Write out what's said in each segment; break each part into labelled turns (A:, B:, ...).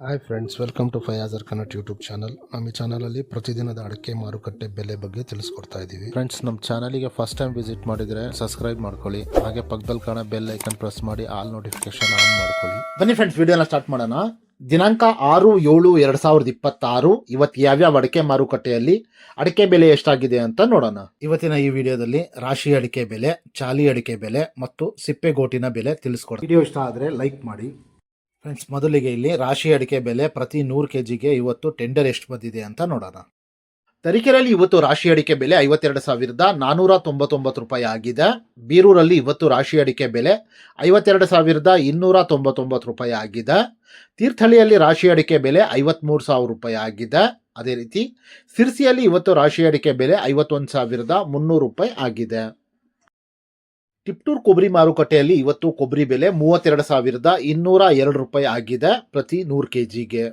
A: Hi friends, welcome to Fayazar Kannada YouTube channel. ನಮ್ಮ ಈ ಚಾನಲಲ್ಲಿ ಪ್ರತಿದಿನದ ಅಡಿಕೆ ಮಾರುಕಟ್ಟೆ ಬೆಲೆ ಬಗ್ಗೆ ತಿಳಿಸ್ಕೊಡ್ತಾ ಇದ್ದೀವಿ. ಫ್ರೆಂಡ್ಸ್, ನಮ್ಮ ಚಾನಲಿಗೆ ಫಸ್ಟ್ ಟೈಮ್ ವಿಸಿಟ್ ಮಾಡಿದರೆ ಸಬ್ಸ್ಕ್ರೈಬ್ ಮಾಡ್ಕೊಳ್ಳಿ. ಹಾಗೆ ಪಕ್ಕದಲ್ಲಿ ಕಾಣೋ ಬೆಲ್ ಐಕನ್ ಪ್ರೆಸ್ ಮಾಡಿ ಆಲ್ ನೋಟಿಫಿಕೇಶನ್ ಆನ್ ಮಾಡ್ಕೊಳ್ಳಿ.
B: ಬನ್ನಿ ಫ್ರೆಂಡ್ಸ್, ವಿಡಿಯೋನ ಸ್ಟಾರ್ಟ್ ಮಾಡೋಣ. ದಿನಾಂಕ 6/7/2024 ಇವತ್ತು ಯಾವ್ಯಾವ ಅಡಿಕೆ ಮಾರುಕಟ್ಟೆಯಲ್ಲಿ ಅಡಿಕೆ ಬೆಲೆ ಎಷ್ಟಾಗಿದೆ ಅಂತ ನೋಡೋಣ. ಇವತ್ತಿನ ಈ ವಿಡಿಯೋದಲ್ಲಿ ರಾಶಿ ಅಡಿಕೆ ಬೆಲೆ, ಚಾಲಿ ಅಡಿಕೆ ಬೆಲೆ ಮತ್ತು ಸಿಪ್ಪೆಗೋಟಿನ ಬೆಲೆ ತಿಳಿಸ್ಕೊಡ್ತೀನಿ. ವಿಡಿಯೋ ಇಷ್ಟ ಆದರೆ ಲೈಕ್ ಮಾಡಿ. ಫ್ರೆಂಡ್ಸ್, ಮೊದಲಿಗೆ ಇಲ್ಲಿ ರಾಶಿ ಅಡಿಕೆ ಬೆಲೆ ಪ್ರತಿ 100 kgಗೆ ಇವತ್ತು ಟೆಂಡರ್ ಎಷ್ಟು ಬಂದಿದೆ ಅಂತ ನೋಡೋಣ. ತರೀಕೆರೆಯಲ್ಲಿ ಇವತ್ತು ರಾಶಿ ಅಡಿಕೆ ಬೆಲೆ 52,499 ರೂಪಾಯಿ ಆಗಿದೆ. ಬೀರೂರಲ್ಲಿ ಇವತ್ತು ರಾಶಿ ಅಡಿಕೆ ಬೆಲೆ 52,299 ರೂಪಾಯಿ ಆಗಿದೆ. ತೀರ್ಥಹಳ್ಳಿಯಲ್ಲಿ ರಾಶಿ ಅಡಿಕೆ ಬೆಲೆ 53,000 ರೂಪಾಯಿ ಆಗಿದೆ. ಅದೇ ರೀತಿ ಸಿರ್ಸಿಯಲ್ಲಿ ಇವತ್ತು ರಾಶಿ ಅಡಿಕೆ ಬೆಲೆ 51,300 ರೂಪಾಯಿ ಆಗಿದೆ. ಟಿಪ್ಟೂರ್ ಕೊಬ್ಬರಿ ಮಾರುಕಟ್ಟೆಯಲ್ಲಿ ಇವತ್ತು ಕೊಬ್ಬರಿ ಬೆಲೆ 32,202 ರೂಪಾಯಿ ಆಗಿದೆ ಪ್ರತಿ 100 kgಗೆ.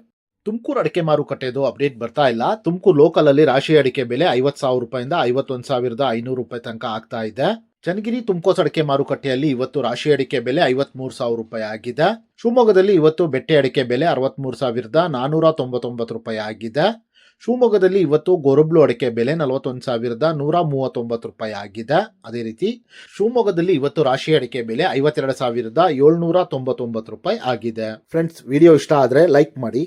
B: ತುಮಕೂರು ಅಡಿಕೆ ಮಾರುಕಟ್ಟೆದು ಅಪ್ಡೇಟ್ ಬರ್ತಾ ಇಲ್ಲ. ತುಮಕೂರು ಲೋಕಲ್ ಅಲ್ಲಿ ರಾಶಿ ಅಡಿಕೆ ಬೆಲೆ 50,000 ರೂಪಾಯಿಂದ 51,500 ರೂಪಾಯಿ ತನಕ ಆಗ್ತಾ ಇದೆ. ಚನ್ನಗಿರಿ ತುಮಕೋಸ್ ಅಡಿಕೆ ಮಾರುಕಟ್ಟೆಯಲ್ಲಿ ಇವತ್ತು ರಾಶಿ ಅಡಿಕೆ ಬೆಲೆ 53,000 ರೂಪಾಯಿ ಆಗಿದೆ. ಶಿವಮೊಗ್ಗದಲ್ಲಿ ಇವತ್ತು ಬೆಟ್ಟೆ ಅಡಿಕೆ ಬೆಲೆ 63,499 ರೂಪಾಯಿ ಆಗಿದೆ. ಶಿವಮೊಗ್ಗದಲ್ಲಿ ಇವತ್ತು ಗೊರಬ್ಲು ಅಡಿಕೆ ಬೆಲೆ 41,139 ರೂಪಾಯಿ ಆಗಿದೆ. ಅದೇ ರೀತಿ ಶಿವಮೊಗ್ಗದಲ್ಲಿ ಇವತ್ತು ರಾಶಿ ಅಡಿಕೆ ಬೆಲೆ 52,799 ರೂಪಾಯಿ ಆಗಿದೆ. ಫ್ರೆಂಡ್ಸ್, ವಿಡಿಯೋ ಇಷ್ಟ ಆದರೆ ಲೈಕ್ ಮಾಡಿ.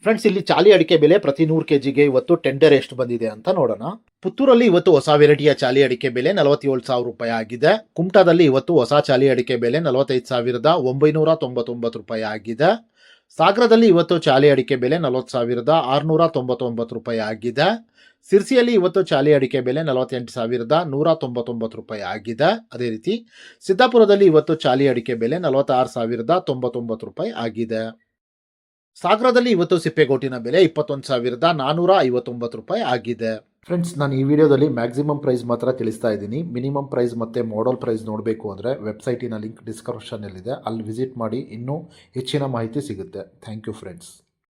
B: ಫ್ರೆಂಡ್ಸ್, ಇಲ್ಲಿ ಚಾಲಿ ಅಡಿಕೆ ಬೆಲೆ ಪ್ರತಿ 100 kgಗೆ ಇವತ್ತು ಟೆಂಡರ್ ಎಷ್ಟು ಬಂದಿದೆ ಅಂತ ನೋಡೋಣ. ಪುತ್ತೂರಲ್ಲಿ ಇವತ್ತು ಹೊಸ ವೆರೈಟಿಯ ಚಾಲಿ ಅಡಿಕೆ ಬೆಲೆ 47,000 ರೂಪಾಯಿ ಆಗಿದೆ. ಕುಮಟಾದಲ್ಲಿ ಇವತ್ತು ಹೊಸ ಚಾಲಿ ಅಡಿಕೆ ಬೆಲೆ 45,999 ರೂಪಾಯಿ ಆಗಿದೆ. ಸಾಗರದಲ್ಲಿ ಇವತ್ತು ಚಾಲಿ ಅಡಿಕೆ ಬೆಲೆ 40,699 ರೂಪಾಯಿ ಆಗಿದೆ. ಸಿರ್ಸಿಯಲ್ಲಿ ಇವತ್ತು ಚಾಲಿ ಅಡಿಕೆ ಬೆಲೆ 48,199 ರೂಪಾಯಿ ಆಗಿದೆ. ಅದೇ ರೀತಿ ಸಿದ್ದಾಪುರದಲ್ಲಿ ಇವತ್ತು ಚಾಲಿ ಅಡಿಕೆ ಬೆಲೆ 46,099 ರೂಪಾಯಿ ಆಗಿದೆ. ಸಾಗರದಲ್ಲಿ ಇವತ್ತು ಸಿಪ್ಪೆಗೋಟಿನ ಬೆಲೆ 21,459 ರೂಪಾಯಿ ಆಗಿದೆ. ಫ್ರೆಂಡ್ಸ್, ನಾನು ಈ ವಿಡಿಯೋದಲ್ಲಿ ಮ್ಯಾಕ್ಸಿಮಮ್ ಪ್ರೈಸ್ ಮಾತ್ರ ತಿಳಿಸ್ತಾ ಇದ್ದೀನಿ. ಮಿನಿಮಮ್ ಪ್ರೈಸ್ ಮತ್ತು ಮಾಡಲ್ ಪ್ರೈಸ್ ನೋಡಬೇಕು ಅಂದರೆ ವೆಬ್ಸೈಟಿನ ಲಿಂಕ್ ಡಿಸ್ಕ್ರಿಪ್ಷನ್ನಲ್ಲಿದೆ, ಅಲ್ಲಿ ವಿಸಿಟ್ ಮಾಡಿ ಇನ್ನೂ ಹೆಚ್ಚಿನ ಮಾಹಿತಿ ಸಿಗುತ್ತೆ. Thank you friends.